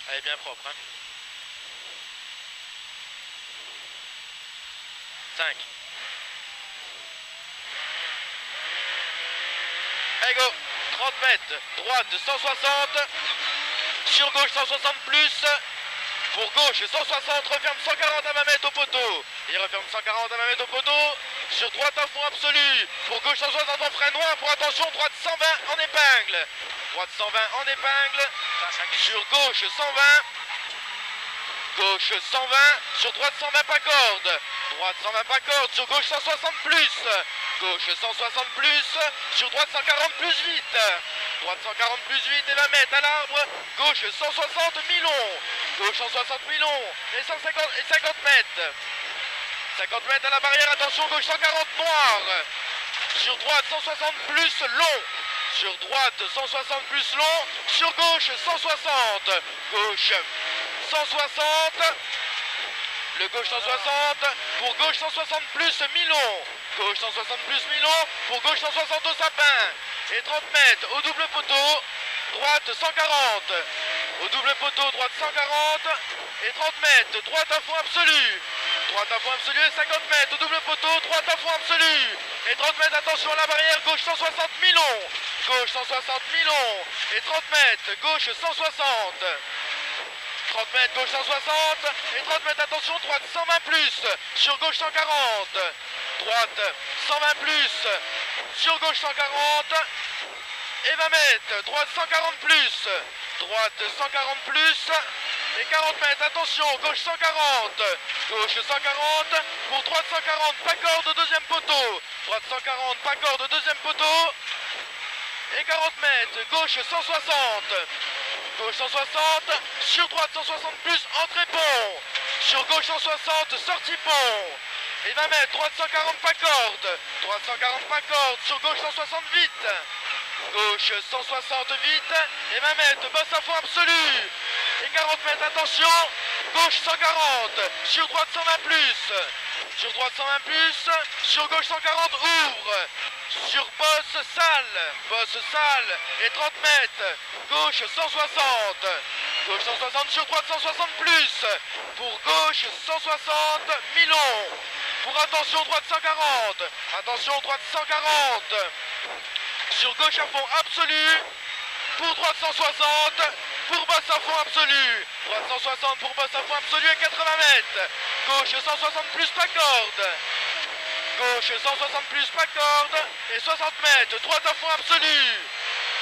Elle est bien propre, hein. 5. Allez go. 30 mètres, droite 160, sur gauche 160 plus, pour gauche 160, referme 140 à 20 mètres au poteau, et referme 140 à 20 mètres au poteau, sur droite à fond absolu, pour gauche 160 en frein noir, pour attention, droite 120 en épingle, droite 120 en épingle, sur gauche 120, gauche 120, sur droite 120 pas corde, droite 120 pas corde, sur gauche 160 plus, gauche 160 plus, sur droite 140 plus vite, droite 140 plus vite et 20 mètres à l'arbre, gauche 160 mi-long, gauche 160 mi-long et 150 et 50 mètres, 50 mètres à la barrière, attention, gauche 140 noir, sur droite 160 plus long, sur droite 160 plus long, sur gauche 160, gauche 160, le gauche 160, pour gauche 160 plus mi-long, gauche 160 plus mi-long, pour gauche 160 au sapin, et 30 mètres au double poteau, droite 140, au double poteau, droite 140, et 30 mètres, droite à fond absolu, droite à fond absolu et 50 mètres au double poteau, droite à fond absolu, et 30 mètres, attention à la barrière, gauche 160 mi-long, gauche 160 mi-long, et 30 mètres, gauche 160, 30 mètres, gauche 160, et 30 mètres, attention, droite 120 plus, sur gauche 140, droite 120 plus, sur gauche 140, et 20 mètres, droite 140 plus, droite 140 plus, et 40 mètres, attention, gauche 140, gauche 140, pour droite 140, pas corde au deuxième poteau, droite 140, pas corde au deuxième poteau, et 40 mètres, gauche 160, gauche 160, sur droite 160 plus, entrée pont, sur gauche 160, sortie pont, et 20 mètres, droite 140 pas corde, droite 140 pas corde, sur gauche 160 vite, gauche 160 vite, et 20 mètres, bosse à fond absolu, et 40 mètres, attention, gauche 140, sur droite 120 plus, sur droite 120 plus, sur gauche 140 ouvre, sur bosse sale, et 30 mètres, gauche 160, gauche 160, sur droite 160 plus, pour gauche 160, mi-long, pour attention droite 140, attention droite 140, sur gauche à fond absolu, pour droite 160, pour basse à fond absolu, droite 160 pour basse à fond absolu et 80 mètres, gauche 160 plus pas corde, gauche 160 plus pas corde, et 60 mètres, droite à fond absolu,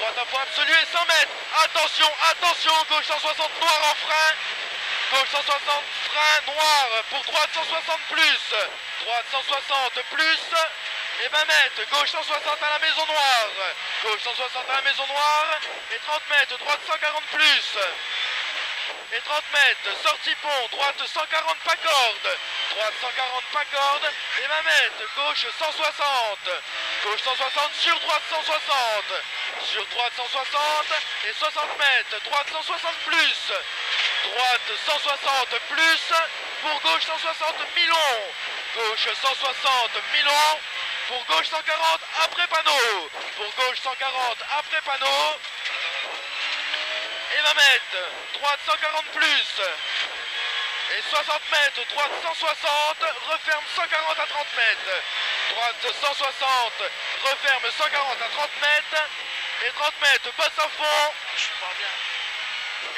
droite à fond absolu et 100 mètres, attention, gauche 160 noir en frein, gauche 160 frein noir, pour droite 160 plus, droite 160 plus, et 20 mètres, gauche 160 à la maison noire, gauche 160 à la maison noire, et 30 mètres, droite 140 plus, et 30 mètres, sortie pont, droite 140 pas corde, droite 140 pas corde, et 20 mètres, gauche 160, gauche 160, sur droite 160, sur droite 160, et 60 mètres, droite 160 plus, droite 160 plus, pour gauche 160 mi-long, gauche 160 mi-long, pour gauche 140 après panneau, pour gauche 140 après panneau, et 20 mètres, droite 140 plus, et 60 mètres, droite 160, referme 140 à 30 mètres, droite 160, referme 140 à 30 mètres, et 30 mètres, passe à fond,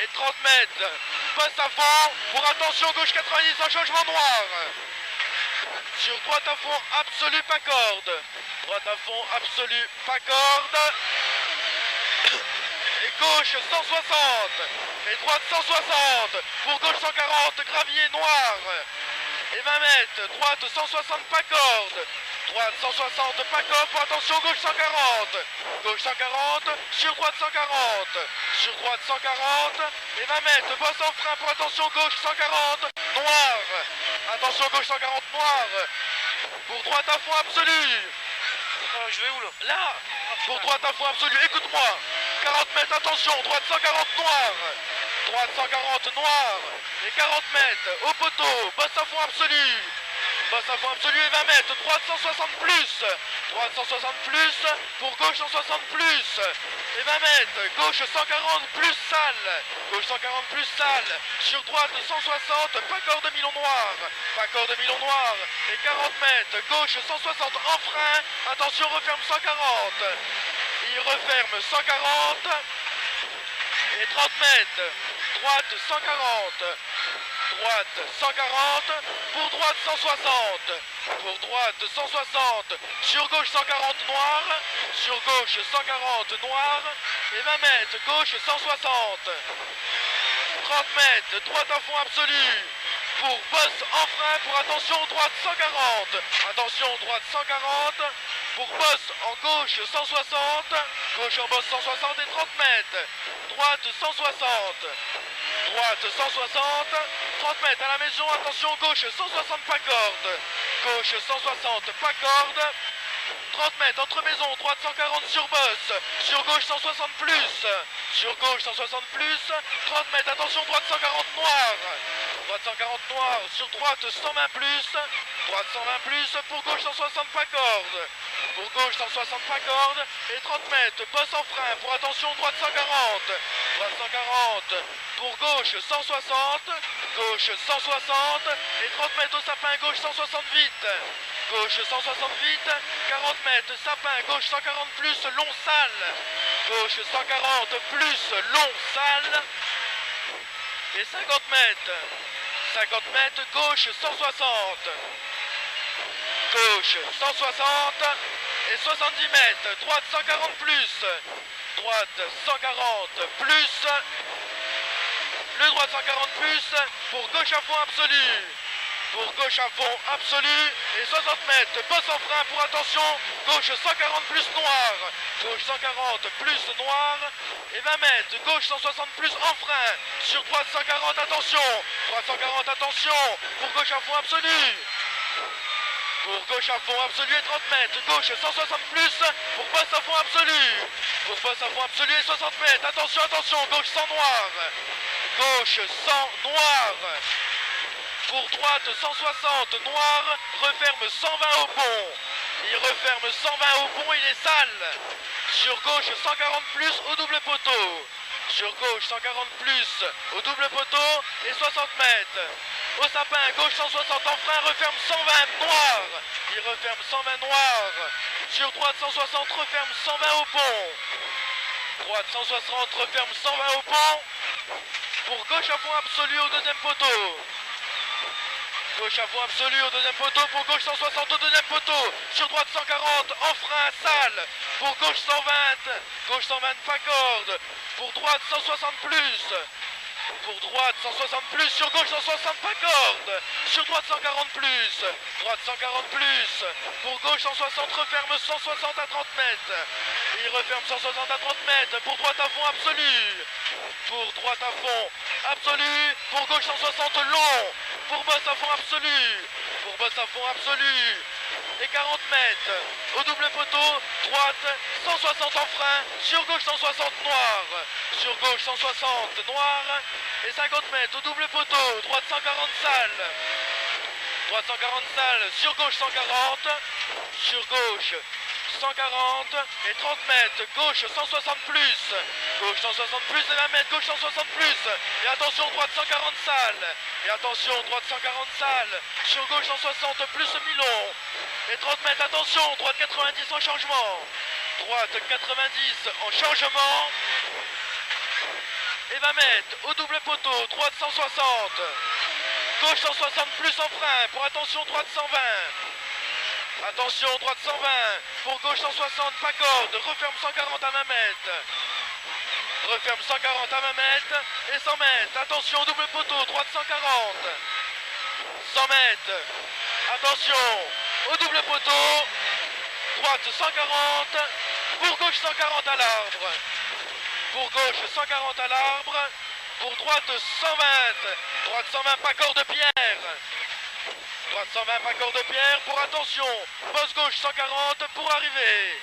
et 30 mètres, passe à fond, pour attention gauche 90 en changement noir, sur droite à fond absolu pas corde, droite à fond absolu pas corde, et gauche 160, et droite 160, pour gauche 140, gravier noir, et 20 mètres, droite 160 pas corde, droite 160 pas corde, pour attention gauche 140, sur droite 140, sur droite 140, et 20 mètres, bosse en frein, pour attention gauche 140, noir, attention gauche 140 noir, pour droite à fond absolu, je vais où là? là, pour droite à fond absolu, écoute-moi, 40 mètres, attention, droite 140 noir, droite 140 noir, et 40 mètres, au poteau, bosse à fond absolu, et 20 mètres, droite 160 plus, droite 160 plus, pour gauche 160 plus, et 20 mètres, gauche 140 plus salle, gauche 140 plus salle, sur droite 160, pas corde milon noir, pas corde milon noir, et 40 mètres, gauche 160 en frein, attention referme 140, il referme 140, et 30 mètres, droite 140, droite 140, pour droite 160, pour droite 160, sur gauche 140 noir, sur gauche 140 noir, et 20 mètres, gauche 160, 30 mètres, droite à fond absolu, pour bosse en frein, pour attention, droite 140, attention, droite 140, pour bosse en gauche 160, gauche en bosse 160 et 30 mètres, droite 160, droite 160, 30 mètres à la maison, attention, gauche 160 pas corde, gauche 160 pas corde, 30 mètres entre maison, droite 140 sur bosse, sur gauche 160 plus, sur gauche 160 plus, 30 mètres, attention, droite 140 noir, droite 140 noir, sur droite 120 plus, droite 120 plus, pour gauche 160 pas corde, pour gauche 160 pas corde, et 30 mètres, bosse en frein, pour attention, droite 140, droite 140, pour gauche 160, gauche 160, et 30 mètres au sapin, gauche 160 vite, gauche 160 vite, 40 mètres, sapin, gauche 140 plus, long salle, gauche 140 plus, long salle, et 50 mètres, gauche 160, gauche 160, et 70 mètres, droite 140 plus, droite 140 plus, le droite 140 plus, pour gauche à fond absolu, pour gauche à fond absolu, et 60 mètres, bosse en frein pour attention, gauche 140 plus noir, gauche 140 plus noir, et 20 mètres, gauche 160 plus en frein, sur droite 140, attention, droite 140, attention, pour gauche à fond absolu, pour gauche à fond absolu et 30 mètres, gauche 160 plus, pour bosse à fond absolu, pour bosse à fond absolu et 60 mètres, attention, attention, gauche 100 noir, gauche 100 noir, pour droite 160 noir, referme 120 au pont, il referme 120 au pont, il est sale, sur gauche 140 plus au double poteau, sur gauche 140 plus au double poteau et 60 mètres, au sapin, gauche 160 en frein, referme 120 noir, il referme 120 noir, sur droite 160, referme 120 au pont, droite 160, referme 120 au pont, pour gauche à fond absolu au deuxième poteau, gauche à fond absolu au deuxième poteau, pour gauche 160 au deuxième poteau, sur droite 140, en frein, salle, pour gauche 120 pas corde, pour droite 160 plus, pour droite 160 plus, sur gauche 160 pas corde, sur droite 140 plus, droite 140 plus, pour gauche 160, referme 160 à 30 mètres, et il referme 160 à 30 mètres, pour droite à fond absolu, pour droite à fond absolu, pour gauche 160 long, pour bosse à fond absolu, pour bosse à fond absolu, et 40 mètres, au double poteau, droite 160 en frein, sur gauche 160 noir, sur gauche 160 noir, et 50 mètres, au double poteau, droite 140 salle, droite 140 salle, sur gauche 140, sur gauche 140, et 30 mètres, gauche 160 plus, gauche 160 plus, et 20 mètres, gauche 160 plus, et attention, droite 140 salle, et attention, droite 140 salle, sur gauche 160 plus Milon, et 30 mètres, attention, droite 90 en changement, droite 90 en changement, et 20 mètres, au double poteau, droite 160, gauche 160 plus en frein, pour attention, droite 120, attention, droite 120, pour gauche 160, pas corde, referme 140 à 20 mètres, referme 140 à 20 mètres, et 100 mètres, attention, double poteau, droite 140, 100 mètres, attention, au double poteau, droite 140, pour gauche 140 à l'arbre, pour gauche 140 à l'arbre, pour droite 120, droite 120 pas corde pierre, droite 120 pas corde pierre, pour attention, bosse gauche 140 pour arriver,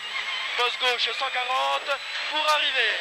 bosse gauche 140 pour arriver.